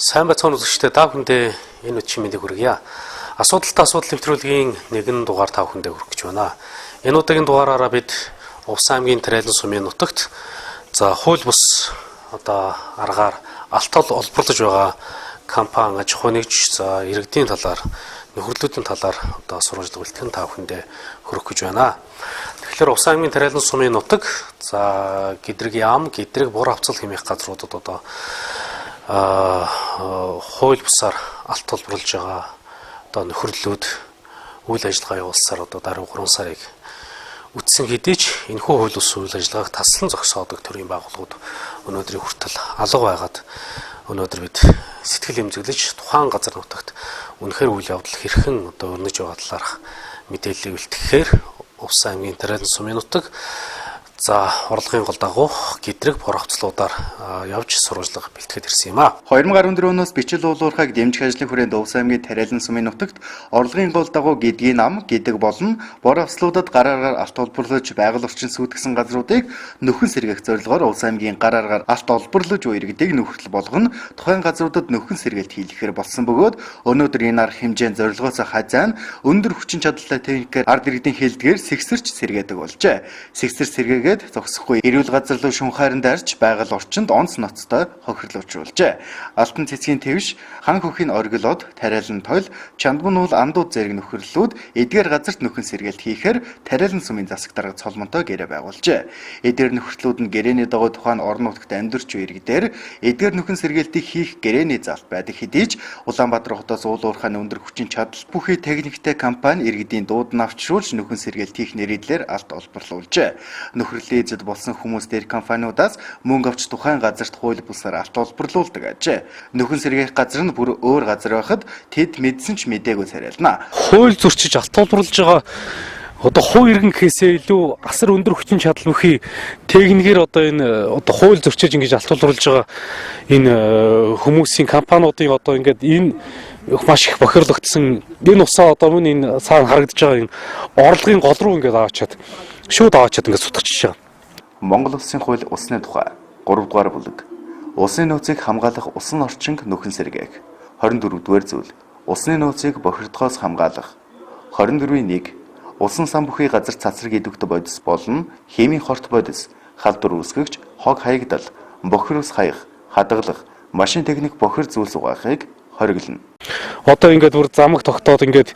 Сайн байцгаана үзэгчдээ та бүхэндээ энэ үдшийн мэндийг хүргье. Асуудалтай асуудал нэвтрүүлгийн нэгэн дугаар та бүхэндээ хүргэж байна. Энэ удаагийн дугаараараа бид Увс аймгийн Тэрэлэн сумын нутагт хууль бус аргаар алтол олборлож байгаа компани аж ахуй нэгж иргэдийн талаар нөхөрлөлтийн талаар сурвалжлага бэлтгэн та бүхэндээ хүргэх гэж байна. Тэгэхээр Увс аймгийн Тэрэлэн сумын нутаг Гэдрэг яам, Гэдрэг бур авцал хэмээх газруудад хууль бусаар алт толборлож байгаа нөхөрлөлүүд үйл ажиллагаа явуулсаар даруй 3 сарыг үтсэн хэдий ч энэхүү хууль бус үйл ажиллагааг таслан зогсоодог төрлийн байгууллагууд өнөөдрийн хүртэл алга байгаад өнөөдөр бид сэтгэл эмзэглэж тухайн газар нутагт үнэхээр үйл явдал хэрхэн өрнөж байгаа талаарх мэдээллийг бэлтгэхээр Увс аймгийн Тэрэлэн сумын нутаг урлагийн гол дагуу Гэдрэг бур авцлуудаар явж сурвалжлага бэлтгэхэд ирсэн юм а. 2014 оноос бичил уулуурхайг дэмжих ажлын хүрээнд Увс аймгийн Тэрэлэн сумын нутагт урлагийн гол дагуу Гэдгийн ам, Гэдэг болон бур авцлуудад гараараар алт олборлож байгаль орчин сүйтгэсэн газруудыг нөхөн сэргээх зорилгоор Увс аймгийн гараараар алт олборлож буй иргэдийг нөхөртөл болгоно тухайн газруудад нөхөн сэргэлт хийлгэхээр болсон бөгөөд өнөөдөр энэ арга хэмжээнд зорилгоос хазайн өндөр хүчин чадалтай техникээр ард иргэдийн хэлдгээр сэгсэрч сэргээдэг болжээ. Сэгсэр сэргээгээд зогсохгүй эрүүл газар руу шун хайран дайрч байгаль орчинд онц ноцтой хохирлуулжээ. Алтан цэцгийн твш, хан хөхийн оргилоод, Тэрэлэн тойл, чандман уул андууд зэрэг нөхөрлөлүүд эдгээр газарт нөхөн сэргэлт хийхээр Тэрэлэн сумын засаг дарга цолмонтой гэрээ байгуулжээ. Эдгээр нөхөрлөлүүд нь гэрээний дагуу тухайн орон нутагт амьдарч буй иргэдээр эдгээр нөхөн сэргэлтийг хийх гэрээний залт байдаг хэдий ч Улаанбаатар хотоос уулуурхайны өндөр хүчин чадал бүхий техниктэй компани иргэдийн дуудан авчруулж нөхөн сэргэлт хийх нэрийдлэр алт олборлуулжээ. Эзэд болсон хүмүүс дээр компаниудаас мөнгө авч тухайн газарт хууль бусаар алт олборлуулдаг ажээ. Нөхөн сэргээх газар нь бүр өөр газар байхад тэд мэдсэн ч мэдээгүй царайлна. Хууль зөрчиж алт олборлож байгаа хуу иргэн гэхээсээ илүү асар өндөр хүчин чадал бүхий техникээр энэ хууль зөрчиж ингэж алт олборлож байгаа энэ хүмүүсийн компаниудын ингээд энэ маш их бохирлогдсон энэ усаа мөн энэ цаана харагдаж байгаа энэ орлогын гол руу ингээд аваачаад шууд аваачаад ингээд сутгачих шээ. Монгол улсын хууль усны тухай 3 дугаар бүлэг. Усны нөөцийг хамгаалах усан орчинг нөхөн сэргээх. 24 дугаар зүйл. Усны нөөцийг бохирдохоос хамгаалах. 24-1. Усан сан бүхий газар цацраг идэвхтэй бодис болон хэмийн хорт бодис, халдвар үүсгэгч, хог хаягдал, бохир ус хаях, хадгалах, машин техник бохир зүйлс угаахыг хориглоно. Ингээд бүр замаг тогтоод ингээд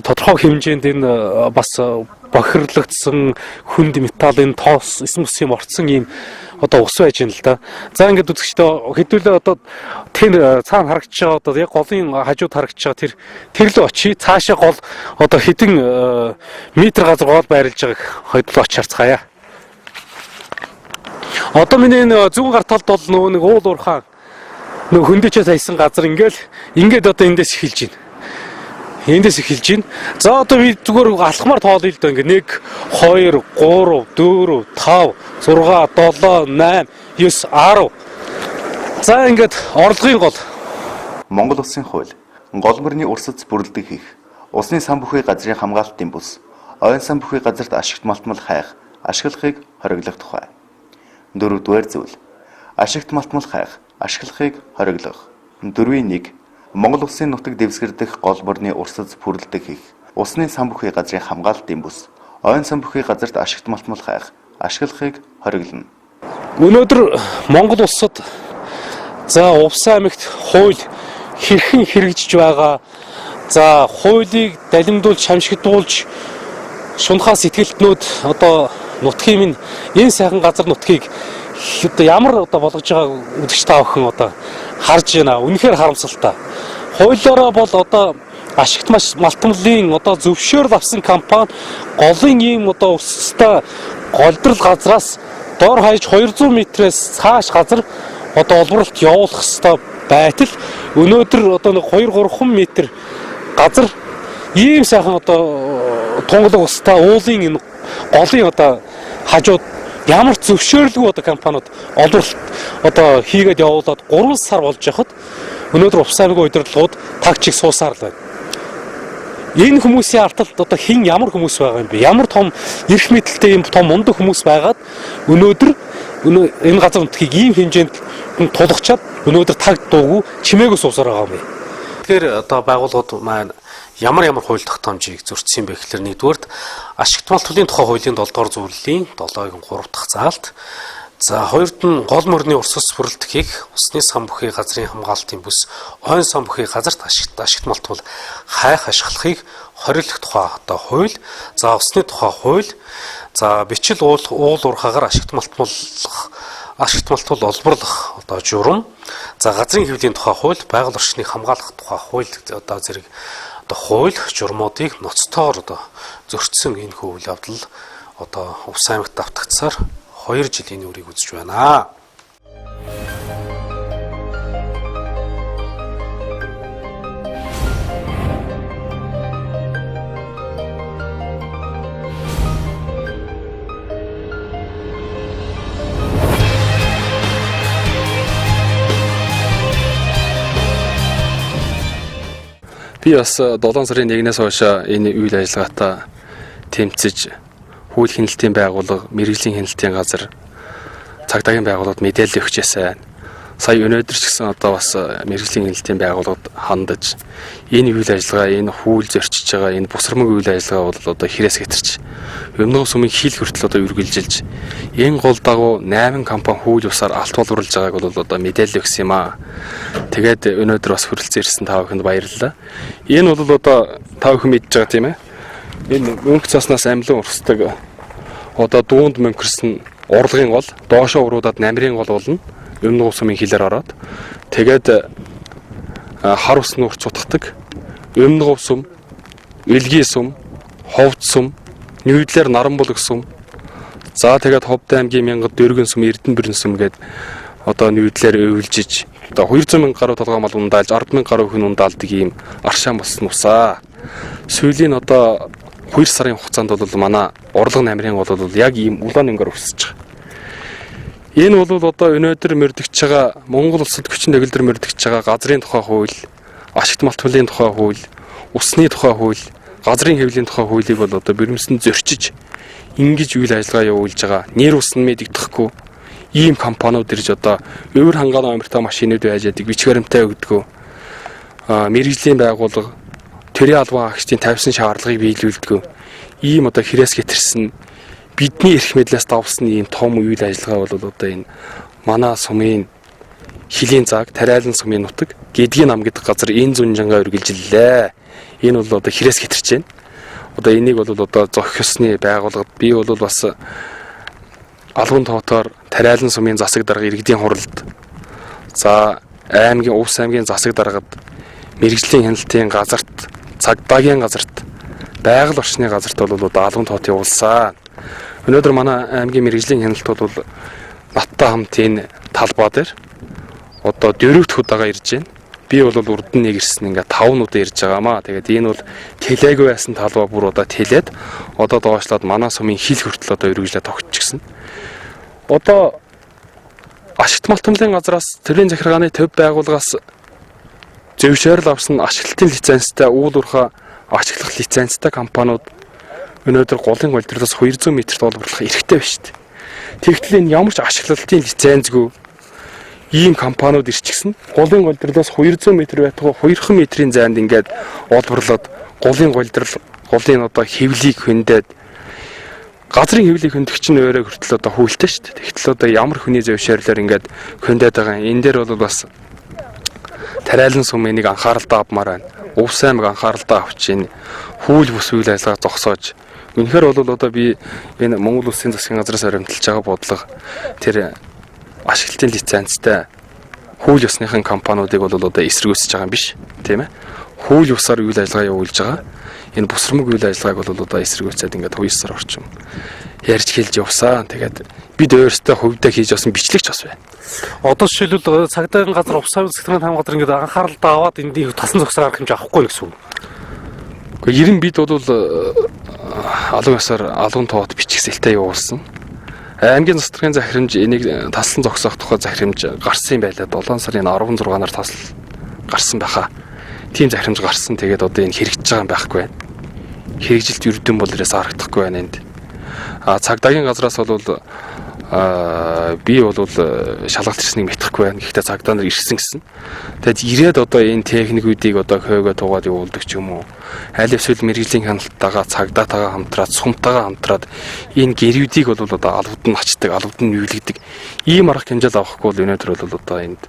тодорхой хэмжээнд энэ бас бохирлогдсон хүнд металлын тоос эсмэс юм орцсон ийм ус байж байна л да. За ингээд үзэгчдээ хэдүүлээ тэр цаана харагдаж байгаа яг голын хажууд харагдаж байгаа тэр л очие цаашаа гол хэдэн метр газар гол байрлаж байгааг хоёулаа очиж харцгаая. Миний зүүн гар талд бол нэг уулуурхай хөндөчөө саясан газар ингээд эндээс эхэлж байна. Эндээс эхэлж байна. За би зүгээр алхмаар тоолъё л да. Ингээд 1 2 3 4 5 6 7 8 9 10. За ингээд орлогын гол. Монгол улсын хууль гол мөрний урсац бүрэлдэх хийх, усны сан бүхий газрын хамгаалтын бус, ойн сан бүхий газарт ашигт малтмал хайх, ашиглахыг хориглох тухай. 4 дугаар зүйл. Ашигт малтмал хайх, ашиглахыг хориглох. 4-1. Монгол улсын нутаг дэвсгэрдэх гол мөрний урсац бүрэлдэх хийх, усны сан бүхий газрын хамгаалтын бус, ойн сан бүхий газарт ашигт малтмал хайх, ашиглахыг хориглоно. Өнөөдөр Монгол улсад Увс аймагт хууль хэрхэн хэрэгжиж байгаа. Хуулийг далимдуулж, шамшигдуулж шунхаас сэтгэлтнүүд нутгийн минь энэ сайхан газар нутгийг ямар болгож байгааг үзэгч та бүхэн харж байна. Үнэхээр харамсалтай. Хуулиороо бол ашигт малтмалын зөвшөөрөл авсан компани голын ийм өстэй голдрал газраас доор хаяж 200 метрээс цааш газар олборлолт явуулах ёстой байтал өнөөдөр 2-3 метр газар ийм сайхан тунгалаг устай уулын энэ голын хажууд ямар зөвшөөрлгүй компаниуд олборлолт хийгээд явуулаад 3 сар болж байхад өнөөдөр Увс аймгийн удирдлагууд тагчиг суусаар л байна. Энэ хүмүүсийн арталт хин ямар хүмүүс байгаа юм бэ? Ямар том эрх мэдэлтэй юм том мундаг хүмүүс байгаад өнөөдөр энэ газар нутгийг ийм хэмжээнд тулгачаад өнөөдөр таг дуугүй чимээгөө суусаар байгаа юм бэ. Тэгэхээр одоо байгууллагууд маань ямар хууль тогтоомжийг зөрчсөн юм бэ гэхээр нэгдүгээрт ашигт малтуулын тухай хуулийн 7 дугаар зүйлийн 7-гийн 3 дахь заалт. За хоёрд нь гол мөрний урс ус бүрэлдэхийг усны сан бүхий газрын хамгаалтын бүс ойн сан бүхий газарт ашигт малтуул хайх ашиглахыг хориглох тухай одоо хууль. За усны тухай хууль. За бичил уул уурхаагаар ашигт малтуул олборлох одоо журам. За газрын хэвлийн тухай хууль, байгаль орчныг хамгаалах тухай хууль одоо зэрэг одоо хууль журмуудыг ноцтойгоор одоо зөрчсөн энэ үйл явдал одоо Увс аймагт давтагдсаар 2 жилийн үрийг үзэж байна. Би бас 7 сарын 1-ээс хойш энэ үйл ажиллагаатай тэмцэж хууль хяналтын байгууллага, мэрэгжлийн хяналтын газар, цагдаагийн байгууллагад мэдээлэл өгчээсэн. Сая өнөөдөр ч гэсэн одоо бас мэрэгжлийн хяналтын байгууллагад хандаж энэ үйл ажиллагаа, энэ хууль зөрчиж байгаа энэ бусрамг үйл ажиллагаа бол одоо хэрэгс хэтэрч өмнөх сумын хил хүртэл одоо үргэлжилж энэ гол дагуу 8 компани хууль усаар алт боловруулж байгааг бол одоо мэдээлэл өгсөн юм аа. Тэгээд өнөөдөр бас хүрэлцэн ирсэн та бүхэнд баярлалаа. Энэ бол одоо та бүхэн мэдж байгаа тийм ээ. Энэ мөнгө цаснаас амлан урсдаг одоо дуунд мөнгөрсөн урлагийн гол доошоо уруудаад намрын гол болно. Өмнөх сумын хилээр ороод тэгээд хар ус нуурч цутгадаг. Өмнөх сум, Илгийн сум, Ховд сум, Нүүдлэр Наранбулаг сум. За тэгээд Ховд аймгийн Мянгад Дөргөн сум, Эрдэнэбэрэн сум гээд одоо нүүдлэр өвлжиж одоо 200 мянга гаруй толгой мал ундаалж 10 мянга гаруй хүн ундаалдаг ийм аршаан болсон усаа. Сүүлийн одоо 2 сарын хугацаанд бол манай урлаг намрын бол яг ийм улаан өнгөөр өсөж байгаа. Энэ бол одоо өнөөдөр мөрдөгч байгаа Монгол улсад хүчин төгөлдөр мөрдөгч байгаа газрын тухай хууль, ашигт малтуулын тухай хууль, усны тухай хууль, газрын хэвлийн тухай хуулийг бол одоо бэрэмсэн зөрчиж ингэж үйл ажиллагаа явуулж байгаа. Нэр ус нь мэдэгдэхгүй ийм компаниуд ирж одоо өвөр хангааны амиртай машинууд байж яадаг бич баримтаа өгдөг. Мэргэжлийн байгууллага төрийн албан агчдын тавьсан шаардлагыг биелүүлдэг. Ийм одоо хэрэгс хэтэрсэн бидний эрх мэдлээс давсан ийм том үйл ажиллагаа бол одоо энэ манай сумын хилийн цаг Тариалан сумын нутаг Гэдгийн нам гэдэг газар энэ зунжангаа үргэлжиллээ. Энэ бол одоо хэрэгс хэтэрч байна. Одоо энийг бол одоо зохиосны байгууллагад би бол бас албан тоотоор Тариалан сумын засаг дарга иргэдийн хуралд за аймгийн Увс аймгийн засаг даргад мэрэгжлийн хяналтын газарт цагдаагийн газарт байгаль орчны газарт бол одоо албан тоот явуулсан. Өнөөдөр манай аймгийн мэрэгжлийн хяналт бол наттай хамт энэ талбай дээр одоо 4-р удаага ирж байна. Би бол урд нь нэг ирсэн ингээ 5 удаа ирж байгаамаа. Тэгээд энэ бол тэлээгүй байсан талбай бүр одоо тэлээд одоо доошлоод манай сумын хил хүртэл одоо үргэлжлээ тогтчихсон. Одоо ашигт малтуулын газраас төрийн захиргааны төв байгууллагаас зөвшөөрөл авсан ашиглалтын лицензтэй уул уурхай ашиглах лицензтэй компаниуд өнөөдөр голын голдролоос 200 м-т олборлох эрхтэй байна шүү дээ. Тэгтэл энэ ямар ч ашиглалтын лицензгүй ийм компаниуд ирчихсэн. Голын голдролоос 200 м байтугай 2 метрийн зайд ингээд олборлоод голын одоо хэвлийг хөндөд газрын хэвлийг хөндөг чинь өөрөө хүртэл одоо хүлтэй шүү дээ. Тэгтэл одоо ямар хүний зөвшөөрлөөр ингээд хөндөд байгаа юм. Энэ дээр бол бас Тариалан сумын нэг анхааралтай авмаар байна. Увс аймаг анхааралтай авч энэ хууль бус үйл ажиллагаа зогсоож үнэхээр бол одоо би энэ Монгол Улсын засгийн газраас баримталж байгаа бодлого тэр ашиглалтын лицензтэй хууль ёсныхын компаниудыг бол одоо эсэргүүцэж байгаа юм биш тийм ээ. Хууль ёсоор үйл ажиллагаа явуулж байгаа энэ бусрамг үйл ажиллагааг бол одоо эсэргүүцээд ингээд 2 сар орчим ярьж хэлж явсаа. Тэгээд бид өөрсдөө хувьдаа хийж авсан бичлэгч бас байна. Одоо жишээлбэл цагдаагийн газар Увс аймаг захиргааны хамгаалалт газар ингээд анхааралтай аваад энд тасан зогсоор арах хэмжээ авахгүй гэсэн үг. Гэхдээ ер нь бид бол алуун ёсоор алуун тоот бичгсэлтэй явуулсан. Аймгийн засгийн захирамж энийг таслан зогсоох тухай захирамж гарсан юм байлаа. 7 сарын 16-наар тасал гарсан байхаа. Тийм захирамж гарсан. Тэгээд одоо энэ хэрэгжиж байгаа юм байхгүй байна. Хэрэгжилт ердөн бол ерөөс харагдахгүй байна энд. Цагдаагийн газраас бол би бол шалгалт ирснийг мэдхгүй байна. Гэхдээ цагдаа нар ирсэн гэсэн. Тэгэд ирээд одоо энэ техникүүдийг одоо хөөгөө тугаад явуулдаг ч юм уу. Аль эсвэл мэрэгжлийн хяналтайгаа цагдаатайгаа хамтраад, сумтайгаа хамтраад энэ гэрүүдийг бол одоо албад нь ачдаг, албад нь нүүлгдэг. Ийм арга хэмжээл авахгүй бол өнөөдөр бол одоо энд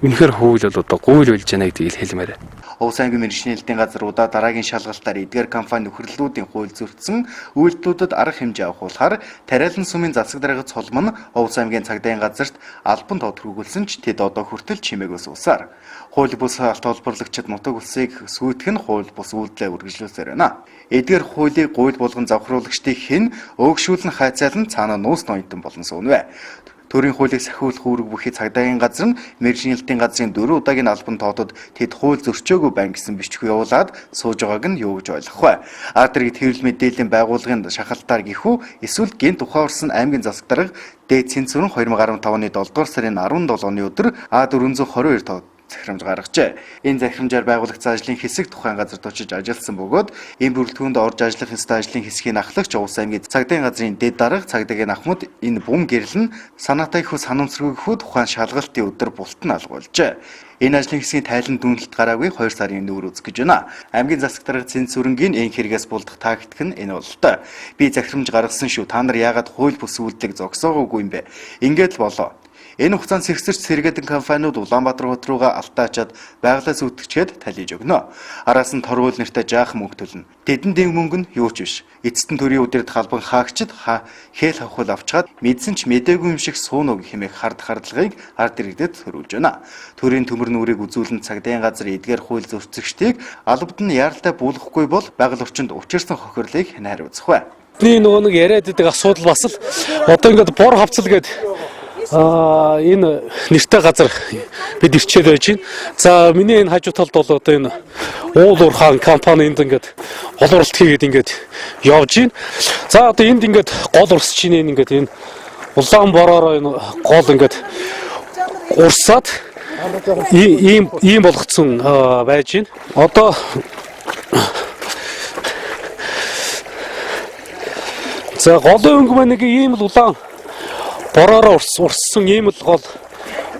үнэхээр хууль бол одоо гуйл болж байна гэдгийг хэлмээр. Улс аймгийн мэргэжлийн хэлтийн газруудаа дараагийн шалгалтаар эдгээр компани нөхөрлөлүүдийн хууль зөрчсөн үйлдэлүүдэд арга хэмжээ авахулахаар тариалан сумын засаг даргад цолм нь Улс аймгийн цагдаагийн газарт албан тодорхойлсон ч тэд одоо хүртэл чимээг өсвсаар. Хууль бус алт холбоолагчид нутаг улсыг сүйтгэх нь хууль бус үйлдэлээ үргэлжлүүлсээр байна. Эдгээр хуулийг гуйл болгон завхруулагчдыг хэн өөгшүүлэн хайцаалан цаана нуус ноёдон болон суунвэ. Төрийн хуулийг сахиулах үүрэг бүхий цагдаагийн газар нь мэргэжлийн хэлтийн газрын 4 удаагийн албан тоодод тэд хууль зөрчөөгүй байна гэсэн бичиг явуулаад сууж байгааг нь юу гэж ойлгох вэ? Аадрыг тэрэл мэдээллийн байгууллагын шахалтаар гихүү эсвэл гинт ухаарсан аймгийн засаг дарга дээд цэнцүрэн 2015 оны 7 дугаар сарын 17-ны өдөр А422 тоо захирамж гаргажээ. Энэ захирамжаар байгуулагдсан ажлын хэсэг тухайн газарт очиж ажилласан бөгөөд энэ бүрэлдэхүүнд орж ажиллах ёстой ажлын хэсгийн ахлагч Улс аймгийн цагдаагийн газрын дэд дарга цагдаагийн ахмад энэ бум гэрлэн санаатай ихүү санамсаргүйхүү тухайн шалгалтын өдөр бултан алгуулжээ. Энэ ажлын хэсгийн тайлан дүнэлт гараагүй 2 сарын нүүр үзэх гэж байна. Аймгийн засаг дарга Цэнцүрэнгийн энэ хэрэгээс булдах тактик нь энэ бол тоо. Би захирамж гаргасан шүү. Та нар яагаад хууль бус үйлдэлийг зогсоогоогүй юм бэ? Ингээд л болоо. Энэ хугацаанд сэргсэрч сэргээдэг компаниуд Улаанбаатар хот руугаа алтаачаад байгалаа зүтгэжгээд талиж өгнө. Араас нь торгуул нэртэй жаахан мөнгө төлнө. Тэдэн дэг мөнгө нь юу ч биш. Эцэст нь төрийн үдирд халбан хаагчид хээл хавхал авчгаад мэдсэн ч мэдээгүй юм шиг сууног хэмээх хардлагыг ард иргэдэд төрүүлж байна. Төрийн төмөр нүрийг үзүүлэн цагдаагийн газар эдгээр хууль зөрчигчдийг албад нь яаралтай буулгахгүй бол байгаль орчинд учирсан хохирлыг найр үзэх бай. Бидний нөгөө нэг яриад байдаг асуудал бас л одоо ингээд бор хавцал гээд энэ нэртэй газар бид ирчээд байж байна. За миний энэ хажуу талд бол одоо энэ уул уурхаан компанид ингээд гол уралт хийгээд ингээд явж байна. За одоо энд ингээд гол урсч ийн ингээд энэ улаан бороор энэ гол ингээд урсаад ийм болгоцсон байж байна. Одоо за голын өнгө маань нэг ийм л улаан бороор урссан ийм л гол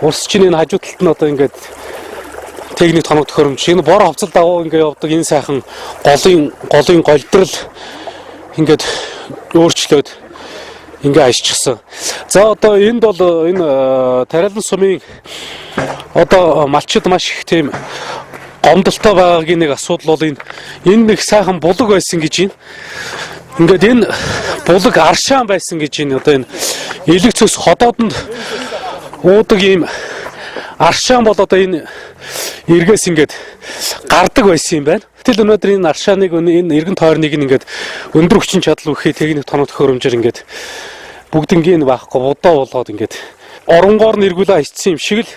урсч ийн хажуу талд нь одоо ингээд техник тоног төхөөрөмж. Энэ бор хавцал дагуу ингээд явдаг энэ сайхан голын голдрал ингээд өөрчлөөд ингээд ажчихсан. За одоо энд бол энэ тариалан сумын одоо малчид маш их тийм гомдолтой байгаагийн нэг асуудал бол энэ нэг сайхан булаг байсан гэж байна. Ингээд энэ булаг аршаан байсан гэж байна. Одоо энэ элэг цус ходоодонд уудаг ийм аршаан бол одоо энэ эргээс ингээд гардаг байсан юм байна. Гэтэл өнөөдөр энэ аршааныг энэ эргэн тойрныг ингээд өндөр хүчин чадал өгөхий техник тоног төхөөрөмжөөр ингээд бүгднгийн байхгүй удаа болгоод ингээд оронгоор нэргүүлээ хийсэн юм шиг л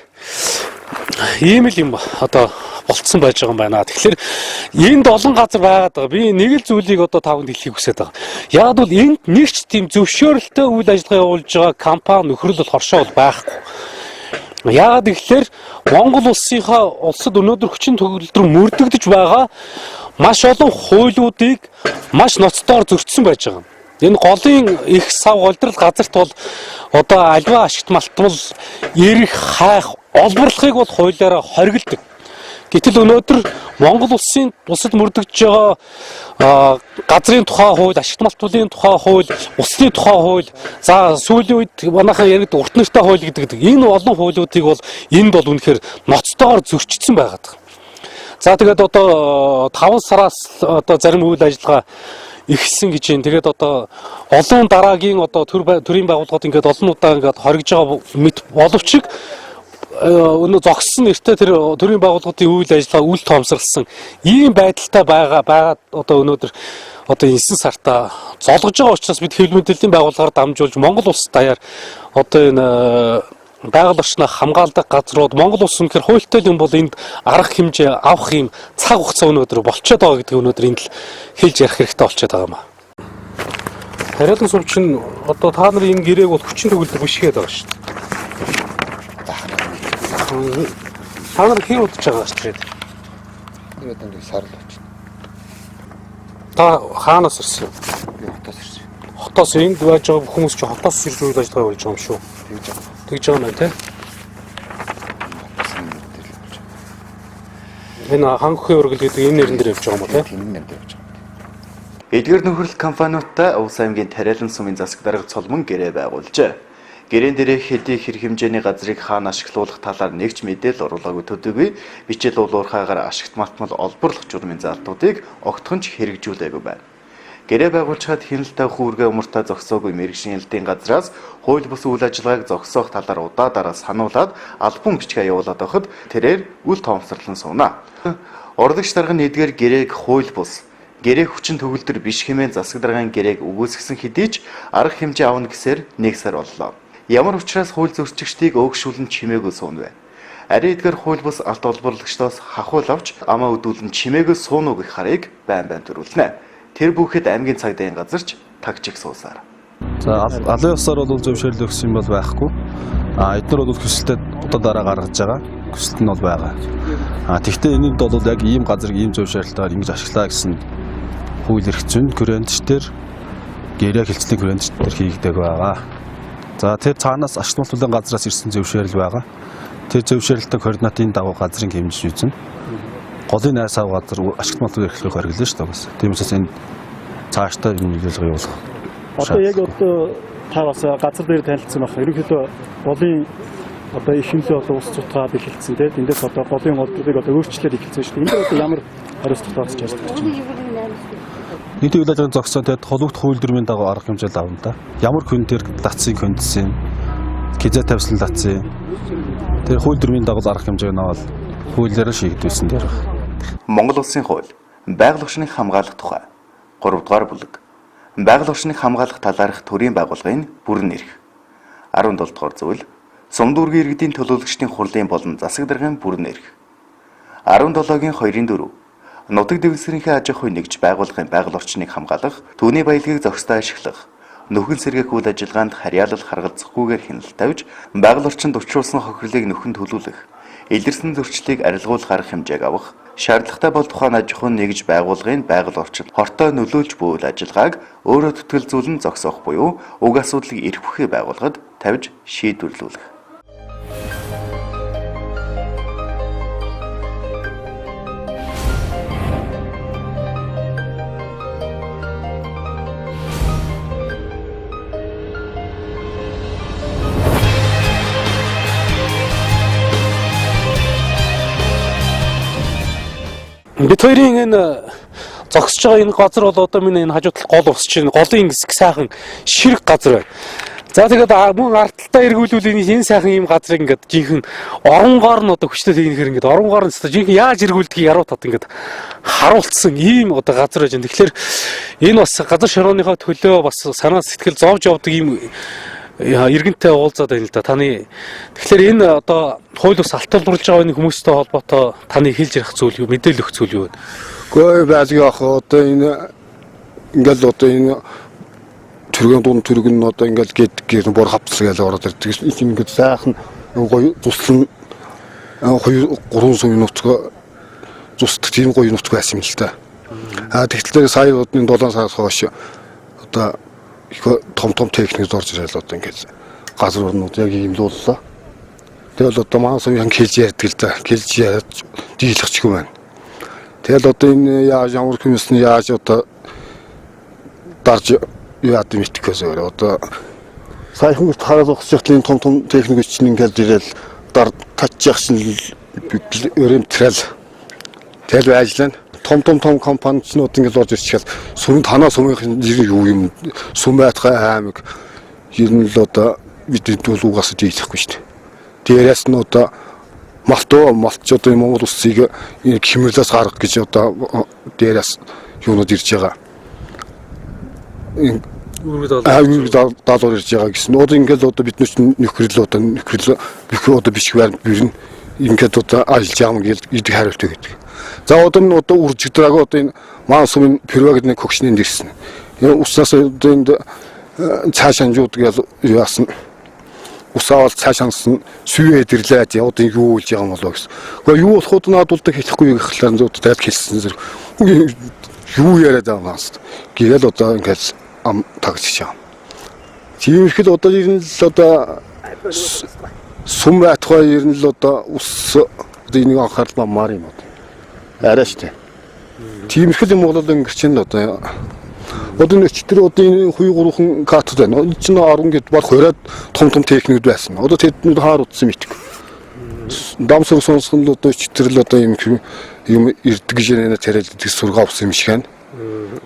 ийм л юм одоо болцсон байж байгаа юм байна. Тэгэхээр энд олон газар байгаад байгаа. Би нэг л зүйлийг одоо тавд хэлхийг хүсэж байгаа. Яг бол энд нэг ч тийм зөвшөөрөлтэй үйл ажиллагаа явуулж байгаа компани нөхрөл бол хоршоо бол байхгүй. Яагаад гэвэл Монгол улсад өнөөдөр хүчин төгөлдөр мөрдөгдөж байгаа маш олон хуулиудыг маш ноцтоор зөрчсөн байж байгаа. Энэ голын их сав голдрал газарт бол одоо альва ашигт малтмал эрх хайх олборлохыг бол хуулиараа хориглодог. Гэтэл өнөөдөр Монгол улсад мөрдөгдөж байгаа газрын тухай хууль, ашигт малтмалын тухай хууль, усны тухай хууль, за сүүлийн үед манайхан яригд урт нэртэй хууль гэдэг энэ олон хуулиудыг бол энд бол үнэхээр ноцтойгоор зөрчигдсөн байгаад. За тэгээд одоо 5 сараас одоо зарим үйл ажиллагаа ихсэн гэж юм. Тэгээд одоо олон дараагийн одоо төрийн байгууллагууд ингээд олон удаа ингээд хоригж байгаа мэт боловч өнөө зогссон нэртэй тэр төрийн байгууллагуудын үйл ажиллагаа үл тоомсорлсон ийм байдалтай байгаа одоо өнөөдөр одоо 9 сартаа золгож байгаа учраас бид хэвлэл мэдээллийн байгууллагаар дамжуулж Монгол улс даяар одоо энэ байгаль орчноо хамгаалдаг газрууд Монгол улс үнэхээр хуультай юм бол энд арга хэмжээ авах юм цаг хугацаа өнөөдөр болчиход байгаа гэдэг өнөөдөр энд л хэлж ярих хэрэгтэй болчиход байгаа юм аа. Тариалан сум чинь одоо та нар энэ гэрээг бол хүчин төгөлдөр бишгээд байгаа шүү дээ. Та нар хий удаж байгаа шүү дээ. Тэгээд энэ сар л очив. Та хаанаас ирсэн? Би хотоос ирсэн. хотоос энд байж байгаа хүмүүс чи хотоос ирж үйл ажиллагаа болж байгаа юм шүү. Тэгж байгаа юм тий. Энэ хангахын ургал гэдэг энэ нэрэн дээр явж байгаа юм уу тий? Тийм нэрээр явж байгаа. Эдгээр нөхөрлөлт компаниудтай Увс аймгийн Тариалан сумын засаг дарга цолмон гэрээ байгуулжээ. Гэрээн дээрээ хэдий хэрэг хэмжээний газрыг хаана ашиглуулах талаар нэгч мэдээлэл оруулаагүй төдийгүй бичил уулуурхаагаар ашигт малтмал олборлох журмын заалтуудыг огтхонч хэрэгжүүлээгүй байна. Гэрээ байгуулчаад хяналттай хүүргээ умартаа зогсоогүй мэрэгжлийн хяналтын газраас хууль бус үйл ажиллагааг зогсоох талаар удаадараа сануулад албан бичгээ явуулаад байхад тэрээр үл тоомсорлон сууна. Урлагч дарга нь эдгээр гэрээг хууль бус гэрээ хүчин төгөлдөр биш хэмээн засаг даргын гэрээг үгүйсгэсэн хэдий ч арга хэмжээ авна гэсээр 1 сар боллоо. Ямар учраас хууль зөрчигчдийг өөгшүүлэн чимээгүй суун вэ? Ари эдгээр хууль бус алт олборлагчдоос хахуул авч амаа өдүүлэн чимээгүй суун уу гэх харыг байн төрүүлнэ. Тэр бүхэд аймгийн цагдаагийн газарч тагчиг суусаар. За алын ёсоор бол зөвшөөрөл өгсөн бол байхгүй. Эдгээр бол хүсэлтэд удаа дараа гаргаж байгаа. Хүсэлт нь бол байгаа. Тэгвэл энэнд бол яг ийм газрыг ийм зөвшөөрлөлтөөр ингэж ашиглаа гэсэн хууль эрх зүйн хүрээндчдэр гэрээ хэлцлийн хүрээндчдэр хийгдэг байгаа. За тэр цаанаас ашиглалтын газраас ирсэн зөвшөөрөл байгаа. Тэр зөвшөөрлөлтөд координатын дагуу газрын хэмжиж үзнэ. Голын найс ав газар ашиглалтын эрхлэх хэрэглэн шүү дээ. Тийм учраас энэ цаашдаа энэ үйлчлэг явуулах. Одоо яг та бас газар дээр танилцсан байна. Ерөнхийдөө голын одоо их хэмжээ одоо ус цутгаад эхэлсэн тийм. Эндээс одоо голын голдгийг одоо өөрчлөлт эхэлсэн шүү дээ. Энэ одоо ямар хариуцлага тооцож яаж байгаа юм? Нийт үйл ажиллагааны зогсоон тэгээд холбогд хууль дүрмийн дагуу арга хэмжээл авна да. Ямар хүн дээр датцын кондисын хизээ тавьсан датцын тэр хууль дүрмийн дагуу арга хэмжээг нь аваад хуулиараа шийдвэрлсэн дээр байна. Монгол улсын хууль байгаль орчныг хамгаалах тухай 3 дугаар бүлэг байгаль орчныг хамгаалах талаарх төрийн байгууллагын бүрэн эрх 17 дугаар зүйл сум дүүргийн иргэдийн төлөөлөгчдийн хурлын болон засаг даргын бүрэн эрх 17-гийн 2-4 нутаг дэвсгэрийнхээ аж ахуй нэгж байгууллагын байгаль орчныг хамгаалах түүний баялагийг зохистой ашиглах нөхөн сэргээх үйл ажиллагаанд харьяалал харгалзахгүйгээр хяналт тавьж байгаль орчинд учруулсан хохирлыг нөхөн төлөвлөх илэрсэн зөрчлийг арилгуулах арга хэмжээг авах шаардлагатай бол тухайн аж ахуйн нэгж байгууллагын байгаль орчинд хортой нөлөөлж буй үйл ажиллагааг өөрөө төтгөлзүүлэн зогсоох буюу уг асуудлыг эрх бүхий байгууллагад тавьж шийдвэрлүүлэх. Бид хоёрын энэ зогсож байгаа энэ газар бол одоо миний энэ хажуу талд гол усч байна. Голын хэсэг сайхан ширэг газар байна. За тэгээд мөн ард талдаа эргүүлвэл энэ сайхан ийм газрыг ингээд жинхэнэ оронгоор нь одоо хүчтэй техникээр ингээд оронгоор нь одоо жинхэнэ яаж эргүүлдгийг яруу тат ингээд харуулсан ийм одоо газар байж байна. Тэгэхээр энэ бас газар шорооныхоо төлөө бас санаа сэтгэл зовж явдаг ийм иргэнтэй уулзаад байна л да. Таны тэгэхээр энэ одоо хууль ус алт олборлж байгаа энэ хүмүүстэй холбоотой таны хэлж ярих зүйл юу, мэдээлэл өгөх зүйл юу вэ? Гэхдээ байлгүй ах одоо энэ ингээл одоо энэ төргийн дунд төрөг нь одоо ингээл гээд бор хавцлаа гэж ороод ирдэг. Ингээд сайхан гоё туслан 2-3 сая нутг зустдаг тийм гоё нутг байсан юм л та. Тэгэхээр сая одны 7 сараас хойш одоо том техник зорж ирэл одоо ингээд газар орнууд яг ийм л боллоо. Тэгэл одоо маань сая хэлж ярьдаг л да. Хэлж яаж дийлэхчгүй байна. Тэгэл одоо энэ яаж ямар хүмүүс нь яаж одоо дарж яад мэдчихээс өөрөө одоо саяхан хараад зогсчихлын том техник чинь ингээд ирэл дар татчих шин өрөмтрэл тэл ажиллана. Том компаниудад ингээд орж ирчихэл сүм танаа сүмийн юу юм сүм байтгай аймаг ер нь л одоо бидний дуулуугаас дийлэхгүй шүү дээ. Дээрээс нь одоо малч одоо Монгол улсыг хэмэрлээс гаргах гэж одоо дээрээс юунод ирж байгаа. Үүрэг даалгавар ирж байгаа гэсэн. Одоо ингээд одоо бид нөхрөл одоо биш байр бирэн ингээд одоо ажиллаж байгаа юм гэдэг хариулт өгдөг. За одоо энэ одоо үржигдраг одоо энэ маань сумын первагны когшнынд ирсэн. Энэ уснаас одоо энд цаашаанжууд гэж яасан. Усаавал цаашаансан сүйээд ирлээ. Одоо юу болж байгаа юм болоо гэсэн. Гэхдээ юу болоход наадуулдаг хэлэхгүй гэхлээр зөв тайлбар хэлсэн зэрэг юу яриад байгаа юм байна. Гээл одоо ингээд ам тагчиж байгаа. Тиймэрхэл одоо ер нь л одоо сум байтугай ер нь л одоо ус одоо энийг анхаарал мамаар юм одоо. Арай штэ. Тиймэрхэл юм бол өнгөрч нь одоо нэг тэр одоо энэ хуй гурван кат байна. Энэ чинь 10 гэд бол хороод том техникүүд байсан. Одоо тэднүүд хаар утсан митг. Дамсаг сонсгон л одоо читрэл одоо юм ирдэг жинэ тэрэлдэг сургаа авсан юм шиг байна.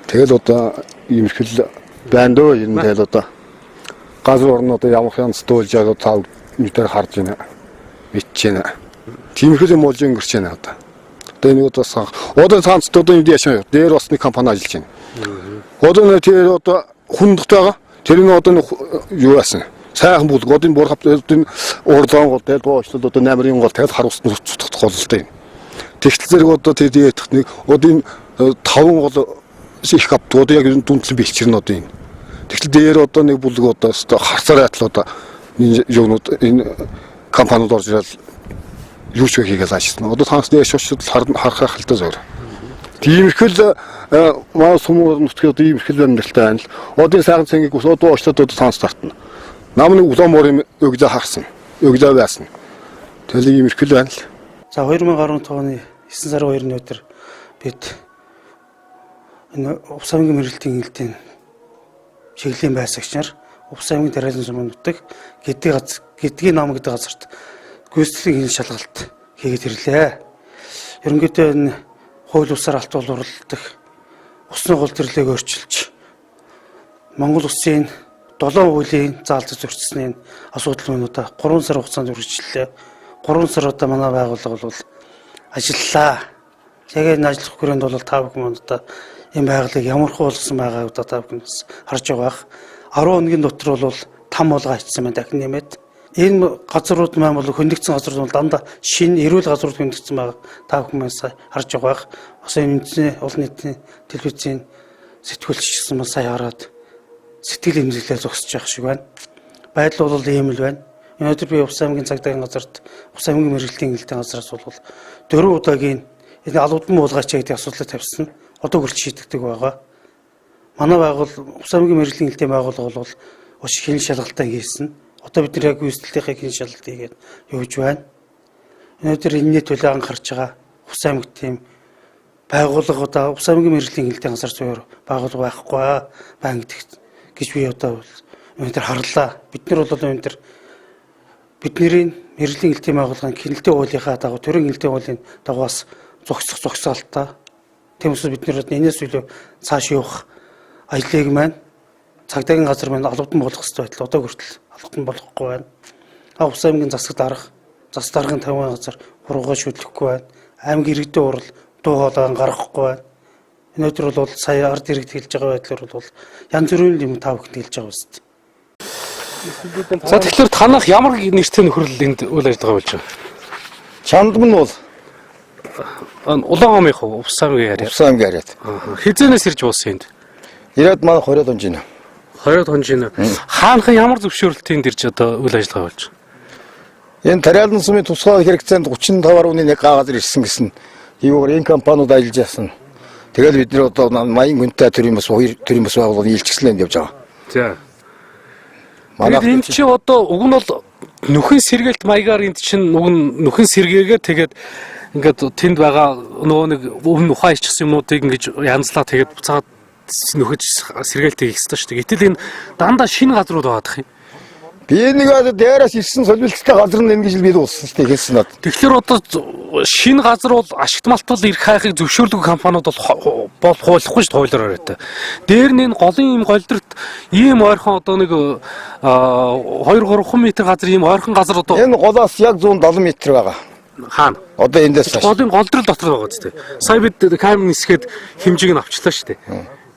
Тэгэл одоо иймэрхэл байна дөө ер нь тэгэл одоо газар орн одоо ямар хянц дуулж байгаа тав нүдээр харж байна. Мэдж байна. Тиймэрхэл юм болж өнгөрч байна одоо. Одоо энэ одоо цаанцд одоо юм яшаа. Дээр бас нэг компани ажиллаж байна. Одоо тэр одоо хүндэгт байгаа. Тэр нь одоо юу яасан? Сайхан бүлэг одоо энэ бор хавт энэ урдаан гол тэгэл боочлол одоо намрын гол тэгэл харуулсан зүтгэх голтой юм. Тэгтэл зэрэг одоо тэр техник одоо энэ 5 гол их хавт одоо яг энэ дүндлэн бэлчирнэ одоо энэ. Тэгтэл дээр одоо нэг бүлэг одоо харцаар айтал одоо энэ юунууд энэ компаниуд орж ирэл юу ч хийгээл ажиллана. Одоо танаас дээр шууд харах хэлтэй зөөр. Тиймэрхэл маа сумуур нутгийн одоо иймэрхэл амьдралтай байна л. Одоо сайхан цэнгийг ус одоо очлоод одоо танаас тартна. Намны улаанмор юм өгдөө харсан. Өгдөө байсан. Тэгэл иймэрхэл байна л. За 2015 оны 9 сарын 2-ны өдөр бид энэ Увс аймгийн мэргэжлийн хяналтын чиглэлийн байсагч нар Увс аймгийн тариалан сумын нутаг гэдгийн ном гэдэг газарт гүйцэтгэлийн шалгалт хийгээд ирлээ. Ерөнхийдөө энэ хууль усаар алт уурладаг усны гол төрлийг өөрчилж Монгол улсын 7 хуулийн заалт зөрчсөний асуудал минь одоо 3 сар хугацаанд үргэлжлэлээ. 3 сар одоо манай байгууллага бол ажиллалаа. Яг энэ ажиллах хүрээнд бол та бүхэн одоо энэ байгууллагыг ямар хуулсан байгааг одоо та бүхнээс харж байгаа. 10 хоногийн дотор бол там болгоо хийсэн байна дахин нэмээд. Энэ газрууд маань бол хөндөгцсөн газрууд бол дандаа шинэ эрүүл газрууд хөндөгцсөн байгаа. Та бүхнээс харж байгаа. Бас энэ олон нийтийн телевизийн сэтгүүлч гэсэн бас сая хараад сэтгэл эмзэглээ зогсож явах шиг байна. Байдал бол ийм л байна. Өнөөдөр би Увс аймгийн цагдаагийн газарт Увс аймгийн мэргэжлийн хяналтын газраас бол 4 удаагийн энэ алуудан буулгаач гэдэг асуудлыг тавьсан. Одоо хүртэл шийдэгдэг байгаа. Манай байгуул Увс аймгийн мэргэжлийн хяналтын байгууллага бол уш хин шалгалтаа хийсэн. Одоо бид нар яг үйлчлэлийнхээ хин шалгалт хийгээд явж байна. Өнөөдөр энэний төлөө анхаарч байгаа Увс аймгийн тийм байгууллага одоо Увс аймгийн мэргэжлийн хяналтын газар зүйр байгууллага байхгүй байна гэж би одоо өнөөдөр харлаа. Бид нар бол өнөөдөр бидний мэргэжлийн хяналтын байгууллагын хяналтын хуулийнхаа дагуу төрийн хяналтын хуулийн дагууас зогсоолтаа. Тийм учраас бид нар энэс илүү цааш явах ажлыг маань цагдаагийн газар маань албадан болгох хэрэгтэй байтал одоо хүртэл албадан болгохгүй байна. Увс аймгийн засаг даргын 50 газар хуруугаа шүтлэхгүй байна. Аймгийн иргэдийн урал дуу хоолойг гаргахгүй байна. Өнөөдөр бол сая ард иргэд хэлж байгаа байдлаар бол янз бүрийн юм та бүхэнд хэлж байгаа үст. За тэгэхээр танах ямар нэртэй нөхрөл энд үйл ажиллагаа болж байгаа? Чандман бол Улаан омын хөө Увс аймгийн яриа. Увс аймгийн яриад. Хизэнээс ирж буусан энд. Ирээд маань 20 он жина. 20 он жина. Хаанхан ямар зөвшөөрлөлтөнд ирж одоо үйл ажиллагаа болж байгаа? Энэ тариалан сумын тусгай хэрэгцээнд 35 гаруйны нэг газар ирсэн гэсэн. Ийгээр энэ компаниуд ажиллаж яасан. Тэгэл бид нэр одоо маягийн хүнтэй төрийн бас байгууллагын илчилсэнд явж байгаа. За. Тэгээд энд чи одоо уг нь бол нөхөн сэргээлт маягаар энд чинь уг нь нөхөн сэргээгээ тэгээд ингээд тэнд байгаа нөгөө нэг өмнө ухаан ичсэн юмнуудыг ингэж янзлаа тэгээд буцаад нөхөж сэргээлтийг хийх хэрэгтэй шүү дээ. Гэтэл энэ дандаа шинэ газрууд байгаадах юм. Би нэг дээрээс ирсэн солилцтой газар нь ингэж л бид ууссан шүү дээ хэлсэн над. Тэгэхээр одоо шинэ газар бол ашигт малтал ирэх хайхыг зөвшөөрдөг компаниуд бол хуулихгүй шүү дээ хуулиар оройтой. Дээр нь энэ голын ийм голдорт ийм ойрхон одоо нэг 2-3 метр газар ийм ойрхон газар одоо энэ голоос яг 170 м байгаа. Хаана? Одоо эндээс цааш. Голын голдрол дотор байгаа зү. Сая бид камер нисгээд хэмжээг нь авчлаа шүү дээ.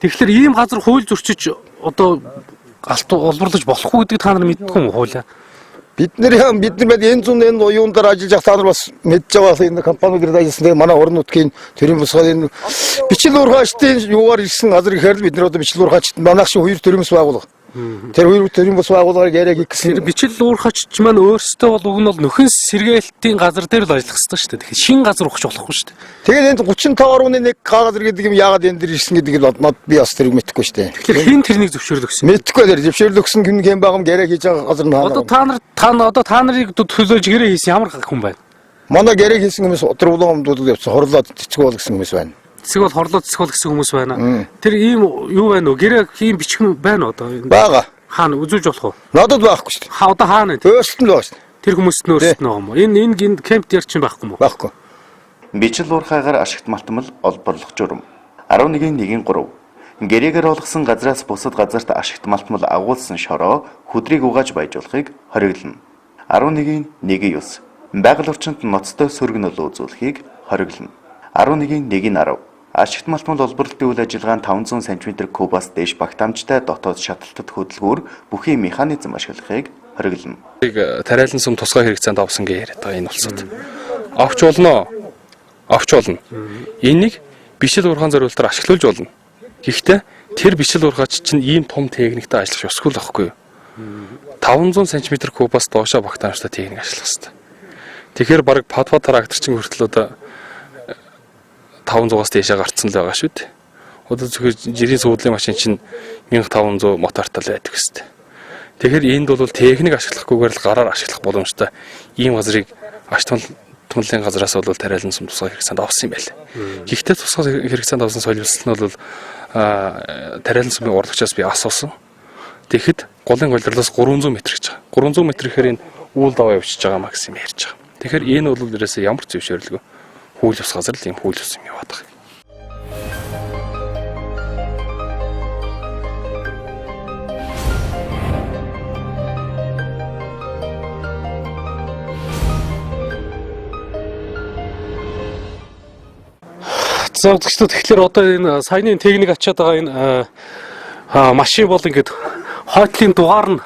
Тэгэхээр ийм газар хууль зөрчиж одоо алт олборлож болохгүй гэдгийг та нар мэддэг юм хуулиа. Бид нар энэ зүүн энэ уюун дээр ажиллаж та нар бас мэдж байгаа энэ компаниуд ажилласан. Тэгээ манай орон нутгийн төрийн босгоо энэ бичил уурхаачдын юугаар ирсэн газар ихээр бид нар одоо бичил уурхаачд манайх шиг хоёр төрийн бас байгуулга. Тэр хоёр төрийн бас байгууллагыг яриа хийх Тэр гэсэн. бичил уурхач маань өөрсдөө бол уг нь бол нөхөн сэргээлтийн газар дээр л ажиллах хэрэгтэй шүү дээ. Тэгэхээр шинэ газар ухаж болохгүй шүү дээ. Тэгээд энд 35.1 кагаз гэдэг юм яагаад энэ дэр ирсэн гэдгийг нод би бас тэрийг мэдэхгүй шүү дээ. Тэгэхээр хин тэрнийг зөвшөөрөл өгсөн. Мэдэхгүй тэр зөвшөөрөл өгсөн хэм багам яриа хийж байгаа газар нь Одоо та нарыг төлөөлж гэрээ хийсэн ямар хүн байна? манай яриа хийсэн хүмүүс өдөр улаан өмдүүд явсан хорлоод цэцэг бол гэсэн хүмүүс байна. Цэцэг бол хорлоо цэцэг бол гэсэн хүмүүс байна. Тэр ийм юу байна уу? Гэрээ ийм бичгэн байна уу одоо? Бага. Хаана үзүүлж болох уу? Надад байхгүй шүү дээ. Одоо хаана вэ? Өөрсдөнд байгаа шүү дээ. Тэр хүмүүст нь өөрсдөд нь байгаа юм уу? Энэ кемпт яар чинь байхгүй юм уу? Байхгүй. Бичил уурхайгаар ашигт малтмал олборлох журам. 11-1-3 гэрээгээр олгосон газраас бусад газарт ашигт малтмал агуулсан шороо хөдрийг угааж баяжуулахыг хориглоно. 11-1-9 байгаль орчинд ноцтой сөргөнөл үзүүлэхийг хориглоно. 11-1-10 ашигт малтмал олборлолтын үйл ажиллагаанд 500 см кубаас дээш багтаамжтай дотоод шатлалтад хөдөлгүүр бүхий механизм ашиглахыг хориглоно. Тариалан сум тусгай хэрэгцээнд авсан гэж яриад байгаа энэ улсууд. Авч болно. Энийг бичил уурхаан зориулалтаар ашиглуулж болно. Гэхдээ тэр бичил уурхаач чинь ийм том техниктэй ажиллах ёсгүй л байхгүй юу? 500 см кубаас доошоо багтаамжтай техник ажиллах хэрэгтэй. Тэгэхээр баг подва тракторчин хүртэл одоо 500-аас дээшээ гарцсан л байгаа шүү дээ. Одоо зөвхөн жирийн суудлын машин чинь 1500 мотортой л байдаг хэвээр. Тэгэхээр энд бол техник ашиглахгүйгээр л гараар ашиглах боломжтой ийм газрыг ашигт малтмалын газраас бол тариалан сум тусгай хэрэгцээнд авсан юм байна. Гэхдээ тусгай хэрэгцээнд авсан солилцол нь бол тариалан сумын урлагчаас би асуусан. Тэгэхэд голын голирлоос 300 м гэж байгаа. 300 м гэхээр энэ үйл даваа явчихж байгаа макс юм ярьж байгаа. Тэгэхээр энэ бол ерөөсөө ямар ч зөвшөөрлгүй хууль ус газар л юм хууль ус юм яваад байгаа. За тэгэхээр одоо энэ саяны техник ачаад байгаа энэ машин бол ингээд хойтлын дугаар нь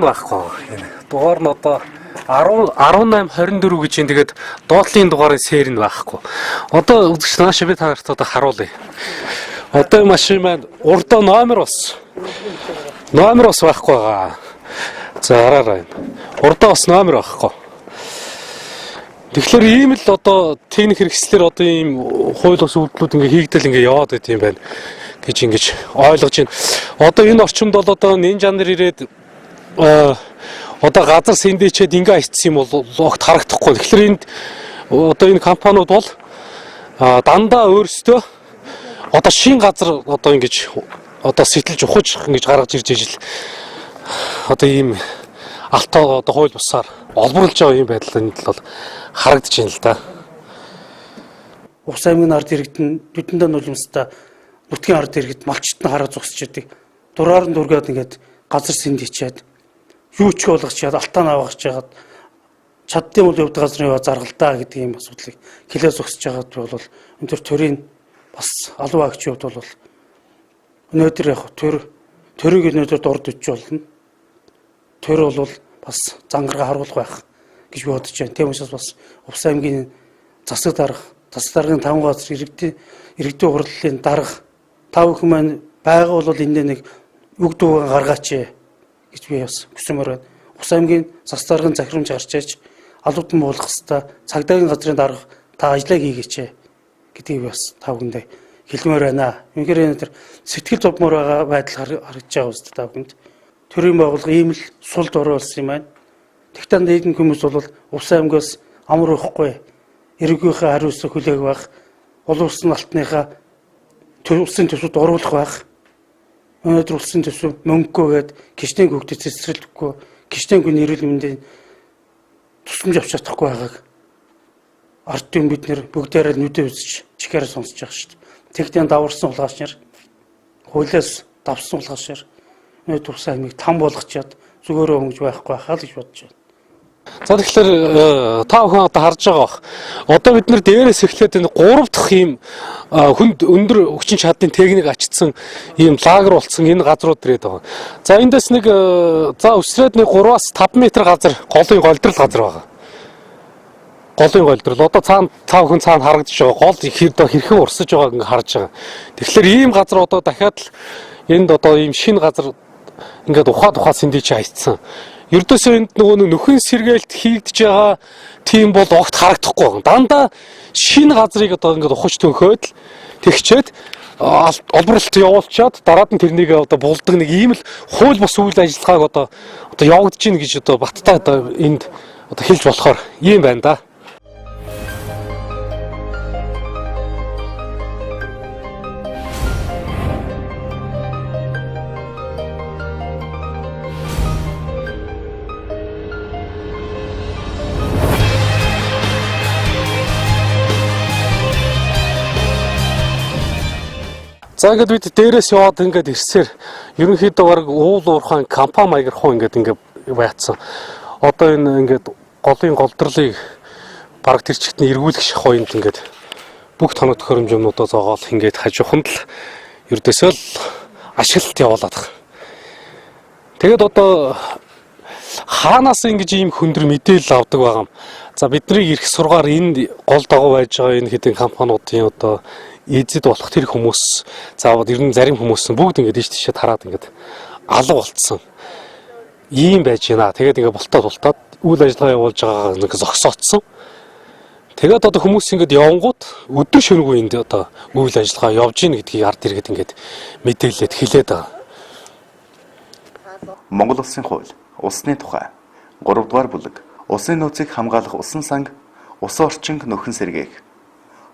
байхгүй. Энэ дугаар нь одоо 1824 гэж юм. Тэгээд доотлын дугаарын сер нь байхгүй. Одоо үзэгч наашаа би та нарт одоо харуулъя. Одоо энэ машин маань урдаа номер бас байхгүй байгаа. За хараарай. Урдаа бас номер байхгүй. Тэгэхээр ийм л одоо техник хэрэгслэр одоо ийм хууль ус үйлдэлүүд ингээ хийгдэл ингээ яваад байт юм байна гэж ингэж ойлгож байна. Одоо энэ орчимд бол одоо нинжа нар ирээд одоо газар сэндээчээд ингээ айтсан юм бол огт харагдахгүй. Тэгэхээр энд одоо энэ компаниуд бол дандаа өөрсдөө одоо шин газар одоо ингэж одоо сэтэлж ухаж ингэж гаргаж ирж ижил одоо ийм алтаа одоо хууль бусаар олборлож байгаа юм байдал энд л бол харагдаж байна л да. Увс аймгийн ард иргэдэн нүдэндээ нулимстай нутгийн ард иргэд малчт нь хараа зогсож яадаг. Дураар нь дүргээд ингээд газар сэнд ичээд юу ч болгочаад алтаа наваагч жагаад чаддсан бол явдаг газрын яа заргалдаа гэдэг юм асуудлыг хэлээ зогсож байгаад бол энэ төр төрийн бас алуу агчид бол өнөөдөр яг төрийг өнөөдөр дурд үтж болно. Тэр бол бас зангараа харуулах байх гэж би бодож байна. Тийм учраас бас Увс аймгийн засаг даргын 5 газар иргэдийн хурлын дарга тав хүн маань байгаа бол энд нэг үг дуугаа гаргаач гэж би бас хүсэмээр байна. Увс аймгийн засаг даргын захирамж гарчаач алууд нь буулгах хэвээр цагдаагийн газрын дарга та ажиллаа хийгээч гэдгийг би бас тав хүндээ хэлмээр байна. Үнэхээр энэ сэтгэл зовмоор байгаа байдал харагдаж байгаа үстэй тав хүнд. Төрийн байгууллага ийм л сул дор болсон юм байна. Тэгтээ нэгэн хүмүүс бол Увс аймгаас амар ихгүй эргийнхээ хариуцлага хүлээх байх, улс улсын алтныхаа улсын төсвөд оруулах байх. Өнөөдөр улсын төсөв мөнгөгөөгээд гişтэн хөгдөд цэцэрлэхгүй, гişтэн хүн эрүүл мэндийн тусламж авч чадахгүй байгааг ардын бид нэр бүгдээрээ нүдээ үзэж чихээр сонсож байгаа шүү дээ. Тэгтээ даварсан улгаач нар хуулиас давсан улгаач нар өнөөдөр Увс аймгийг там болгочоод зүгөөрөө өнгөж байхгүй хаа л гэж бодож байна. За тэгэхээр та бүхэн одоо харж байгаа бах. Одоо бид нэр дээрээс эхлээд энэ 3 дахь ийм хүнд өндөр хүчин чадлын техник ачтсан ийм лагер болцсон энэ газрууд ирээд байгаа. За эндээс нэг за өсрээд нэг 3-аас 5 м газар голын голдрол газар байгаа. Голын голдрол одоо цаана та бүхэн цаана харагдаж байгаа гол хэрхэн урсаж байгааг ингээ харж байгаа. Тэгэхээр ийм газар одоо дахиад л энд одоо ийм шинэ газар ингээд ухаа сэндий чи хайцсан. Ердөөсөө энд нөгөө нөхөн сэргээлт хийгдэж байгаа тийм бол огт харагдахгүй. Дандаа шинэ газрыг одоо ингээд ухаж төнхөөд л тэгчээд олборлолт явуулчаад дараад нь тэрнийг одоо булдаг нэг ийм л хууль бус үйл ажиллагааг одоо явагдаж гин гэж одоо баттай одоо энд одоо хэлж болохоор ийм байна да. За ингээд бид дээрээс яваад ингээд ирсээр ерөнхийдөө баг уул уурхайн компани маягаар хуу ингээд байцсан. Одоо энэ ингээд голын голдрлыг баг тэр чигтний эргүүлэх шахуунд ингээд бүх тоног төхөөрөмжнүүдөө зоогоол ингээд хажууханд л ердөөсөө л ашиглалт явуулаад байгаа. Тэгээд одоо хаанаас ингэж ийм хөндөр мэдээлэл авдаг байгаа юм. За бидний ирэх сургаар энэ гол дагуу байж байгаа энэ хэдийн компаниудын одоо эзэд болох тэр хүмүүс заавал ер нь зарим хүмүүс бүгд ингээд ийш тийшээ тараад ингээд алга болцсон. Ийм байж байна. Тэгээд ингээд бултаад үйл ажиллагаа явуулж байгаа нэг зогсоодсон. Тэгээд одоо хүмүүс ингээд явангууд өдөр шөнөгүй энд одоо үйл ажиллагаа явж гин гэдгийг ард иргэд ингээд мэдээлэлд хэлээд байгаа. Монгол улсын хууль, усны тухай, 3 дугаар бүлэг, усын нөөцийг хамгаалах усан санг, усан орчинг нөхөн сэргээх.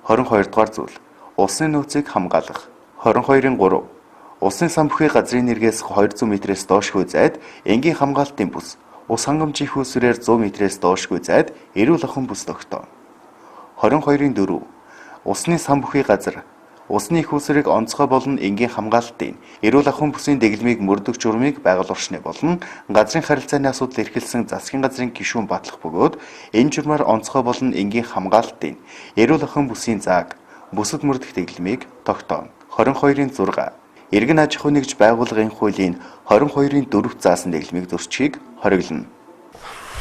22 дугаар зүйл, усын нөөцийг хамгаалах. 22-ын 3. Усын сан бүхий газрын нэргээс 200 м-ээс доошгүй зайд энгийн хамгаалтын бүс, ус хангамжийн хөөсрээр 100 м-ээс доошгүй зайд эрүүл ахуйн бүс тогтоно. 22-ын 4. Усны сан бүхий газар, усны их усрыг онцгой болон энгийн хамгаалтын, эрүүл ахуйн бүсийн дэглэмийг мөрдөх журмыг байгуул орчны болон газрын харилцааны асуудал эрхэлсэн засгийн газрын гишүүн батлах бөгөөд энэ журмаар онцгой болон энгийн хамгаалтын, эрүүл ахуйн бүсийн зааг, бүсэд мөрдөх дэглэмийг тогтооно. 22-ын 6. Иргэн аж ахуй нэгж байгууллагын хуулийн 22-ын 4-т заасан дэглэмийг зөрчгийг хориглоно.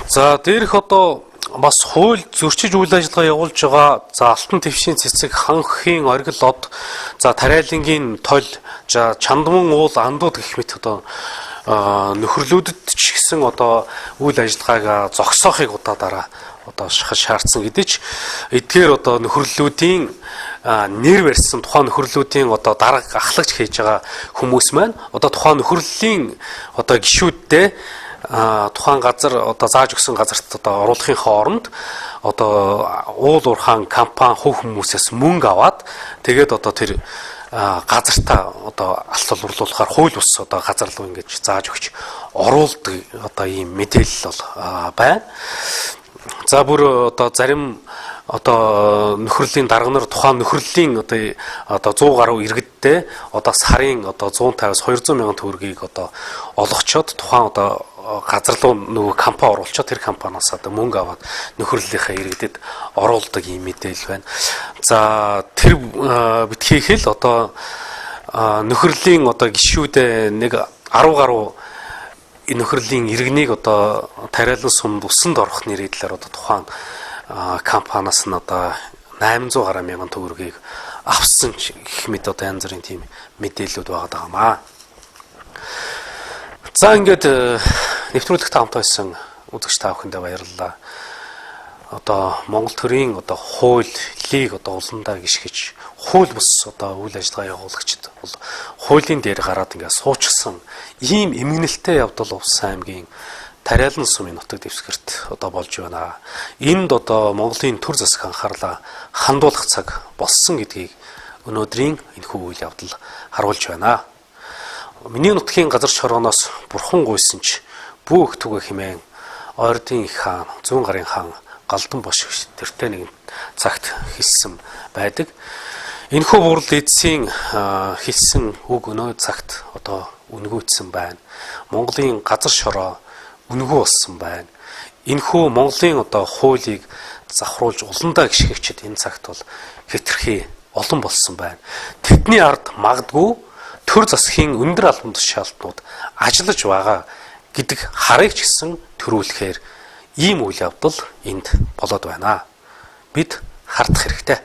За дээрх одоо бас хууль зөрчиж үйл ажиллагаа явуулж байгаа. За алтан твшийн цэцэг, ханхын оргил од, за тариалангийн тол, за чандман уул андууд гэх мэт одоо нөхөрлүүдэд ч гэсэн одоо үйл ажиллагааг зогсоохыг удаа одоо шаардсан гэдэг ч эдгээр одоо нөхөрлүүдийн нэр барьсан тухайн нөхөрлүүдийн одоо дарга ахлагч хийж байгаа хүмүүс маань одоо тухайн нөхөрлөлийн одоо гишүүдтэй тухайн газар одоо зааж өгсөн газарт одоо оруулахын хооронд одоо уул уурхаан компани хөв хүмүүсээс мөнгө аваад тэгээд одоо тэр газартаа одоо алт олборлуулахаар хууль бус одоо газар руу ингэж зааж өгч оруулдаг одоо ийм мэдээлэл бол байна. За бүр одоо зарим одоо нөхрөлийн дарга нар тухайн нөхрөлийн одоо 100 гаруй иргэдтэй одоо сарын одоо 150-аас 200 мянган төгрөгийг одоо олгочоод тухайн одоо газар руу нөгөө компани оруулчаад тэр компаниас одоо мөнгө аваад нөхрөлийнхаа иргэдэд оруулдаг юм мэдээлэл байна. За тэр битгий хэл одоо нөхрөлийн одоо гишүүдээ нэг 10 гаруй нөхрөлийн иргэнийг одоо тариалан сумд усанд орох нэрийдлэр одоо тухайн компаниас нь одоо 800 гаруй мянган төгрөгийг авсан гэх мэт одоо янз бүрийн тийм мэдээллүүд байгаа маа. За ингээд нэвтрүүлэгт хамт байсан үзэгч та бүхэндээ баярлалаа. Одоо Монгол төрийн одоо хуулийг одоо улсандаа гიშгэж хууль бус одоо үйл ажиллагаа явуулагчид бол хуулийн дээр гараад ингээд суучихсан ийм эмгэнэлтэй явдал Увс аймгийн Тариалан сумын нутаг дэвсгэрт одоо болж байна. Энд одоо Монголын төр засаг анхаарлаа хандуулах цаг болсон гэдгийг өнөөдрийн энэхүү үйл явдал харуулж байна. Миний нутгийн газар шорооноос бурхан гуйсан ч бүх түгэ хэмээн Ордын их хаан, Зүүн гарын хаан Галдан бош тэртээ нэг цагт хэлсэн байдаг. Энэхүү бурал эдсийн хэлсэн үг өнөө цагт одоо үнгүйдсэн байна. Монголын газар шороо үнгүү болсон байна. Энэхүү Монголын одоо хуулийг завхруулж уландаа гიშгэгчд энэ цагт бол хэтэрхий олон болсон байна. Тэдний ард магадгүй төр засгийн өндөр албан тушаалтнууд ажиллаж байгаа гэдэг харыг ч гэсэн төрүүлэхээр ийм үйл явдал энд болоод байна. Бид хардах хэрэгтэй.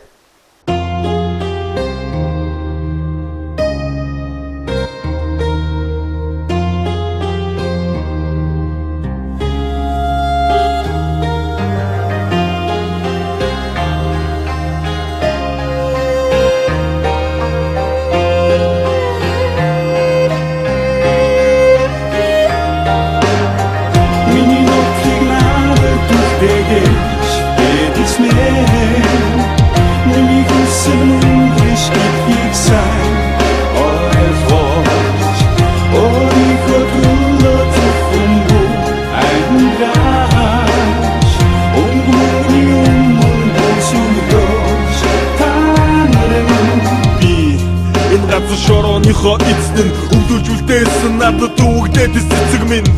өөрийнхөө эзэн нь өвлөж үлдээсэн надад өгдөөд эцэг минь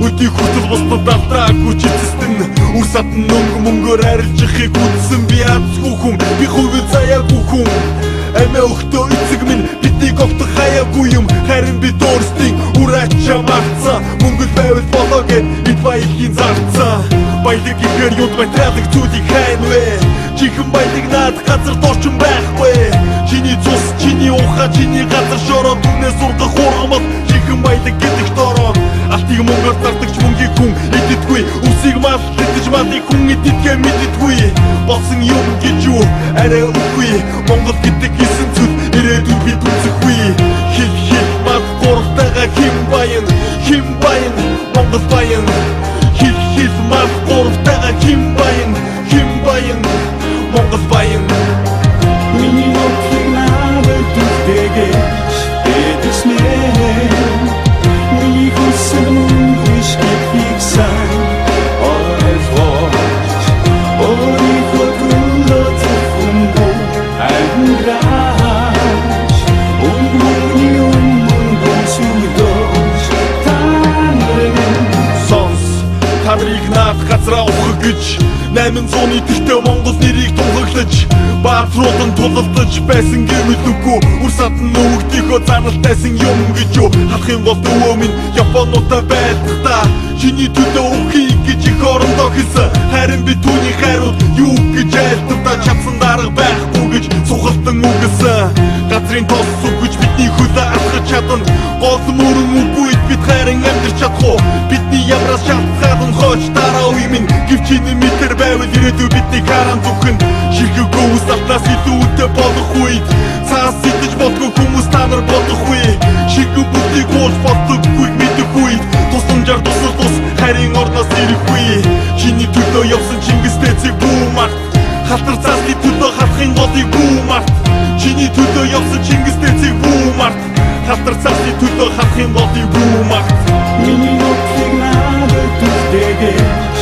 үдий хүртэл бусдад алдаагүй ч эцэстэн үр садан мөнгөөр арилжихыг хүссэн би азгүй хүн би хувийн заяагүй хүн Амиа өгтөө эцэг минь биднийг огтох хаяагүй юм харин бид өөрсдийн үр ачаа магтсан мөнгөл байвал болоо гэд бид баялагын зарцсан баялаг ихээр юуд материалыг зүйлийг хайн вэ чихэн баялаг наад газар дорчин байхгүй чиний цус чиний ухаа чиний газар шороо түнээс ургах ургамал чихэн баялаг гэдэг дороо алтыг мөнгөөр зардагч мөнгийг хүн иддэггүй үсийг мал идэж малыг хүн иддэхээ мэддэггүй болсон юм гэж юу арай үгүй Монгол гэдэг исэн зүйл ирээдүйд бид үзэхгүй хил мал гуравтайгаа хим баян Монгол баян хил мал гуравтайгаа хим баян Монгол баян Миний нотыг надад түлхэгэж эдэсмэн Миний хүсэл мөнгөш гэдгийг сайн ойлгож өөрийнхөө төлөө зөвхөн ангираач Өмгөний өмнө сүгдөөж танарын сонс Тадрыг наад газраа ухах гэж 800-ны тэртээ Монгол нэрийг тунхаглаж Баатруудын тулалдаж байсан гэмэл нүггүй Үр садан нөгдийнхөө заналтайсан юм гэж юу Халах юм бол өвөө минь Японуудаа байлдахдаа Чиний төлөө өгөхийг гэж их орондоо хэлсэн Харин би түүний хайрууд юу гэж айлтваа чадсан дарга байхгүй гэж сухалтан үгэлсэн Газрын тос үгэж бидний хөлөө алхаж чадна Гол мөрөн үгүйд бид хайран амьдарч чадах уу Бидний ямраас шалтгаалan хооч дараа үе минь Гэвчиний мэтэр байвал ирээдүй бидний харан зүхэн Ширхэгөө ус алтнаас илүүтэй болох үед Цаас сэтэж болгүй хүмүүс та нар болох үе Ширхэг бүдгийг уулж боддоггүй мэдэх үед Тусламжаар тус харин орноос ирэх үе Чиний төлөө явсан Чингистэй цэг бүү март Халтар цаасны төлөө халахын голыг бүү март Чиний төлөө явсан Чингистэй цэг бүү март Халтар цаасны төлөө халахын голыг бүү март Миний нотыг надад түлхэгэж